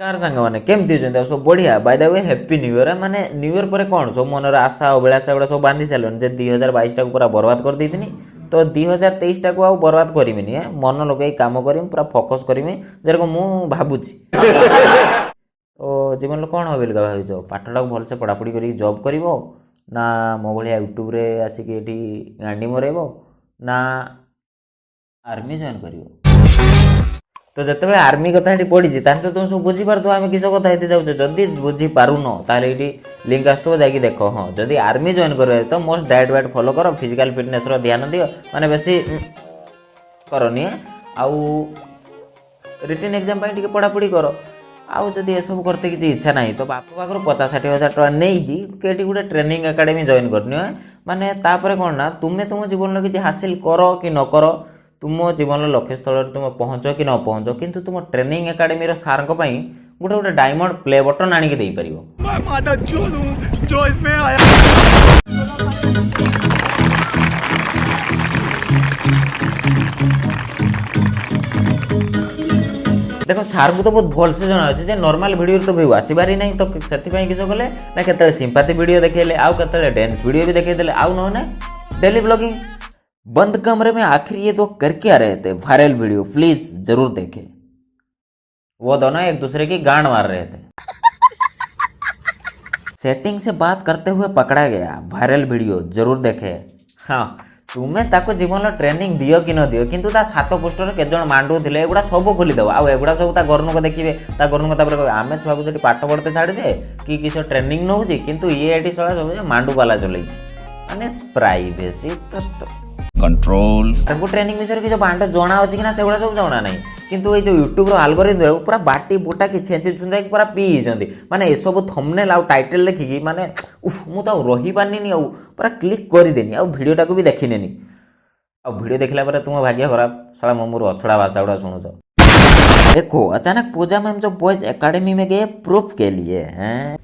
Car सांग मैंने केमती सब बढ़िया by the way happy new year माने न्यू ईयर पर कौन सब मनर आशा अभिलाषा गुड़ा सब बांधि सारे जे 2022 टाक पूरा बर्बाद कर देथिनी तो 2023 टाक आउ बर्बाद करिमिनी मन लगे काम करी पूरा फोकस करिमी जेरको मु भाबुची तो जीवन कौन हो बोलिका भाविच पाठटा भलसे पढ़ापढ़ी करी जॉब करिवो ना मो भाया यूट्यूब रे आसिक एठी गांडी मरेबो ना आर्मी जॉइन करिवो तो जिते आर्मी कथा ये पड़ी तो तुम सब बुझीपार आम किस कथा ये जाऊे जदि बुझी पारुन ताले लिंक आसो जा देख हाँ जदि आर्मी जॉइन कर तो मोस्ट डाएट वाइट फॉलो कर फिजिकल फिटनेस ध्यान दियो माने बेसी करनी आउ रिटन एग्जाम टी पढ़ापढ़ी कर आउ जदि ये सब करते किसी इच्छा ना तो बाप पाखर 50-60,000 टका नहीं कि गोटे ट्रेनिंग एकेडमी जॉइन करनी माने तापर कौन ना तुम्हें तुम जीवन किसी हासिल कर कि न कर तुम जीवन लक्ष्य स्थल तुम पहुँच कि न पहुँच किंतु तुम ट्रेनिंग एकेडमी सार गोटे गोटे डायमंड प्ले बटन आनिक दे पार देखो सार को तो बहुत भलसे जना अच्छे नॉर्मल वीडियो तो व्यू आसबार नहीं तो से किस कले ना के सिंपाथी वीडियो देखेले आउ के डांस वीडियो भी देखेदेले आउ न डेली ब्लॉगिंग बंद कमरे में आखिर ये तो कर क्या रहे थे वायरल वीडियो प्लीज जरूर देखें। वो दोनों एक दूसरे की गांड मार रहे थे सेटिंग से बात करते हुए पकड़ा गया वायरल वीडियो जरूर देखे। हाँ तुम्हें ताको जीवन ट्रेनिंग दियो कि न दियो किंतु ता सात पोस्टर के जन मांडू थिले एगुडा सब खोली दो आ एगुडा सब ता गरनु को देखिबे ता गरनु को तापर आमे छुआ को जेटी पाठ पढ़ते छाड़ी दे कि किस ट्रेनिंग नउजी किंतु ये एटी सळा सब मांडू वाला चलै माने प्राइवेसी तो कंट्रोल ताको ट्रेनिंग विषय किछ बांड जणा अछि कि ना सेगुडा सब जणा नाही किंतु ए जो यूट्यूब रो एल्गोरिथम पूरा बाटी बुटा कि छेंची छुंदा पूरा पी जंदी माने ए सब थंबनेल आ टाइटल देखि माने उफ मु तो रही पानी आ पूरा क्लिक कर देनी आ वीडियोटा को भी देखिनेनी आ वीडियो देखला पर तुम भाग्य खराब साला मोर अछड़ा भाषा गुड़ा सुनो देखो अचानक पूजा मैम जो बॉयज एकेडमी में गए प्रूफ के लिए हैं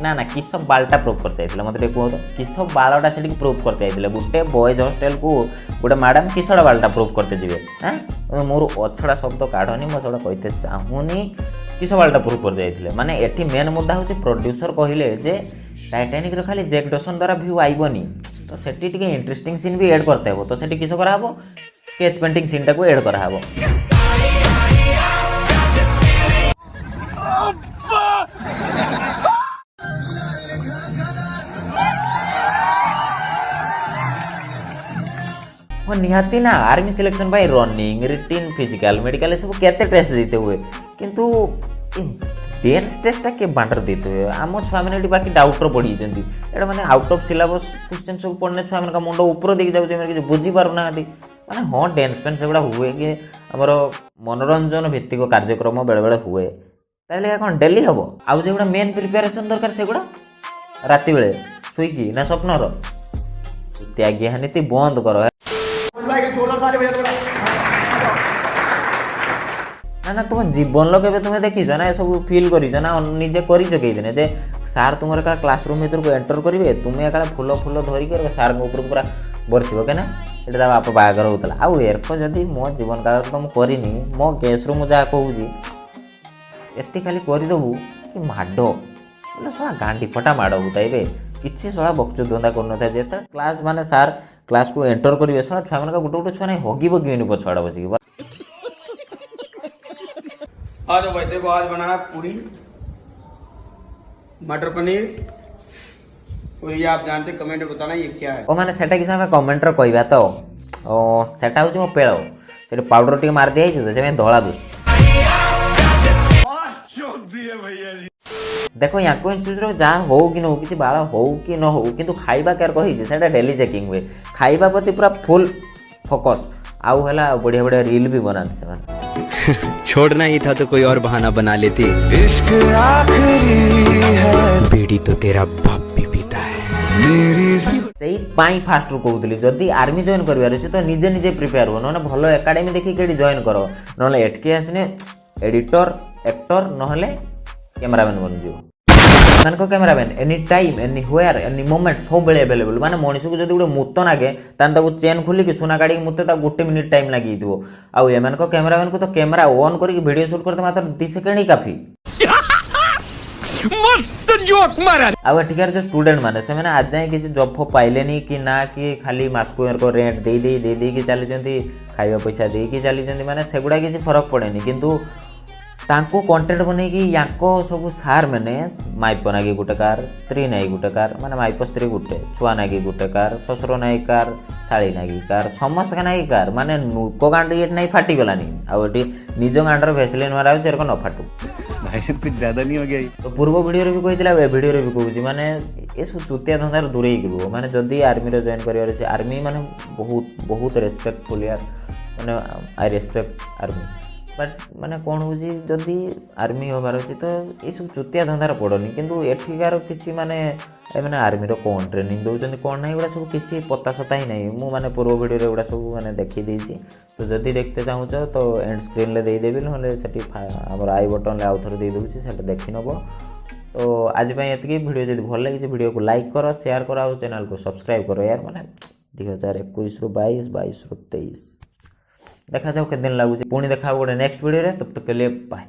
ना ना किस बालटा प्रूफ करते मतलब कह तो किस बालटा से प्रूफ करते गोटे बॉयज हॉस्टेल को गोटे मैडम किसड़ा बालटा प्रूफ करते जी हाँ मोर अछड़ा शब्द काढ़नी मुझे कहते चाहूनी किस बालटा प्रूफ करते माने एठी मेन मुद्दा हूँ प्रोड्यूसर कहले जे टाइटानिक खाली जैक डसन द्वारा व्यू आईबनी तो सेठी टिके इंटरेस्टिंग सीन भी ऐड करते हो तो सेठी किस कराबो स्केच पेंटिंग सीन टाको ऐड कराबो हाँ निहाती ना आर्मी सिलेक्शन भाई रनिंग रिटिन फिजिकल मेडिकल सब केते टेस्ट देते हुए किंतु डेंस टेस्ट के बांटर देते हुए आम छुआ मैंने बाकी डाउटर पड़ी एटा माने आउट ऑफ सिलेबस क्वेश्चन सब पढ़ने छुआ मान मुंड ऊपर देख जाऊे बुझी पार ना माने हाँ डांस पेन से हुए कि आमर मनोरंजन भित्तिक कार्यक्रम बेले बेले हुए ताहले कौन डेली हम आउ जो मेन प्रिपेरेसन दरकार से राति बेले शुईकी ना स्वप्नर त्यागी नीति बंद कर ना ना तुम जीवन लो के तुम्हें देखी ना सब फिल कर निजे कर जे सार तुम क्लासरूम भर को एंटर करेंगे तुम्हें का फूल फूल धरिक सार ऊपर पूरा बरसब क्या ये बाप बाहर होता आउ एरको जदि मो जीवन काल तो मुझे करनी मो केस रू मुझे कहूँ एति खाली करदेबू कि माड बोले शला गांडी फटा माड़ होता किसी शला बक्चु धंदा कर जो क्लास माने सार क्लास को एंटर करेंगे शला छुआ मान गोटे गोटे छुआ नहीं हगी बगी पछुआड़ा बसिक आज भाई देखो आज बना है पूरी मटर पनीर और ये आप जानते कमेंट में बताना ये क्या है ओ माने सेटा किस हमें कमेंटर कहबा तो ओ सेटा होची मो पेळो सेटा पाउडर टिके मार दिया छै से धोला दुस देखो या को इंस्टीट्यूट जा हो कि न हो किसी बाला हो कि न हो किंतु खाइबा केयर कहि सेटा डेली चेकिंग हुए खाइबा प्रति पूरा फुल फोकस आउ हला बढ़िया बढ़िया रील भी बनाते से माने छोड़ना ही था तो कोई और बहाना बना लेती इश्क आखिरी है बीड़ी तो तेरा बाप भी पीता है मेरी सही पाई फास्ट रू कहूली जदि आर्मी जॉइन करिवार अछि तो निजे निजे प्रिपेयर हो न भलो एकेडमी देखि केडी जॉइन करो नले एटके आसने एडिटर एक्टर नहले कैमरामैन बन जियो। ଏମାନଙ୍କ cameraman any time any where any moment ସବୁବେଳେ ଆଭେଲେବଲ୍। ମାନେ ମଣିଷକୁ ଯଦି ଗୋଟେ ମୁତ ନାଗେ ତାହେଲେ ତାକୁ ଚେନ୍ ଖୋଲିକି ସୁନା କାଢ଼ିକି ମୁତେ ତାକୁ 1 ମିନିଟ୍ ଟାଇମ୍ ଲାଗିଯାଇଥିବ। ଆଉ ଏମାନଙ୍କ କ୍ୟାମେରାମ୍ୟାନ୍କୁ ତ କ୍ୟାମେରା ଅନ୍ କରିକି ଭିଡ଼ିଓ ସୁଟ୍ କରିତେ ମାତ୍ର 2 ସେକେଣ୍ଡ ହିଁ କାଫି। ଆଉ ଏଠିକାର ଯେଉଁ ଷ୍ଟୁଡେଣ୍ଟ ମାନେ ସେମାନେ ଆଜି ଯାଏଁ କିଛି ଜବ୍ ଫବ୍ ପାଇଲେନି କି ନା, କି ଖାଲି ମାସକୁ ରେଣ୍ଟ ଦେଇକି ଚାଲିଛନ୍ତି, ଖାଇବା ପଇସା ଦେଇକି ଚାଲିଛନ୍ତି, ମାନେ ସେଗୁଡ଼ା କିଛି ଫରକ ପଡ଼େନି। କିନ୍ତୁ ତାଙ୍କୁ କଣ୍ଟେଣ୍ଟ ବନେଇକି ୟାଙ୍କ ସବୁ ସାର୍ ମାନେ ମାଇପ ନାଗି ଗୋଟେ କାର୍, ସ୍ତ୍ରୀ ନାଗି ଗୋଟେ କାର୍, ମାନେ ମାଇପ ସ୍ତ୍ରୀ ଗୋଟେ, ଛୁଆ ନାଗି ଗୋଟେ କାର୍, ଶ୍ୱଶୁର ନାଗି କାର୍, ଶାଳୀ ନାଗି କାର୍, ସମସ୍ତଙ୍କ ନାଗି କାର୍। ମାନେ ନୁକ ଗାଣ୍ଡ ଏଠି ନାଇଁ ଫାଟିଗଲାନି। ଆଉ ଏଠି ନିଜ ଗାଣ୍ଡର ଭେସଲିନ୍ ମାରା ହେଉଛି ଏରକ ନ ଫାଟୁ। भाई साहब कुछ ज्यादा नहीं हो गया ये? ତ ପୂର୍ବ ଭିଡ଼ିଓରେ ବି କହିଥିଲା, ଏ ଭିଡ଼ିଓରେ ବି କହୁଛି, ମାନେ ଏସବୁ ଚୁତିଆ ଧନ୍ଦାରେ ଦୂରେଇକି ରୁହ। ମାନେ ଯଦି ଆର୍ମିରେ ଜଏନ୍ କରିବାର ଅଛି, ଆର୍ମି ମାନେ ବହୁତ ରେସ୍ପେକ୍ଟଫୁଲ୍ ୟାର, ମାନେ ଆଇ ରେସ୍ପେକ୍ଟ ଆର୍ମି। ବଟ୍ ମାନେ କ'ଣ ହେଉଛି, ଯଦି ଆର୍ମି ହେବାର ଅଛି ତ ଏସବୁ ଚୁତିଆ ଧନ୍ଦାରେ ପଡ଼ନି। କିନ୍ତୁ ଏଠିକାର କିଛି ମାନେ ଏମାନେ ଆର୍ମିର କ'ଣ ଟ୍ରେନିଂ ଦେଉଛନ୍ତି କ'ଣ ନାହିଁ, ଏଗୁଡ଼ା ସବୁ କିଛି ପତାସତା ହିଁ ନାହିଁ। ମୁଁ ମାନେ ପୂର୍ବ ଭିଡ଼ିଓରେ ଏଗୁଡ଼ା ସବୁ ମାନେ ଦେଖି ଦେଇଛି। ତ ଯଦି ଦେଖିତେ ଚାହୁଁଛ ତ ଏଣ୍ଡ ସ୍କ୍ରିନ୍ରେ ଦେଇଦେବି, ନହେଲେ ସେଠି ଆମର ଆଇ ବଟନ୍ରେ ଆଉ ଥରେ ଦେଇଦେଉଛି, ସେଟା ଦେଖିନେବ। ତ ଆଜି ପାଇଁ ଏତିକି। ଭିଡ଼ିଓ ଯଦି ଭଲ ଲାଗିଛି ଭିଡ଼ିଓକୁ ଲାଇକ୍ କର, ସେୟାର କର, ଆଉ ଚ୍ୟାନେଲକୁ ସବସ୍କ୍ରାଇବ୍ କର। ୟାର ମାନେ 2021ରୁ 22ରୁ 23 ଦେଖାଯାଉ କେତେ ଦିନ ଲାଗୁଛି। ପୁଣି ଦେଖା ହେବ ଗୋଟେ ନେକ୍ସଟ ଭିଡ଼ିଓରେ। ତब तक के लिए बाय।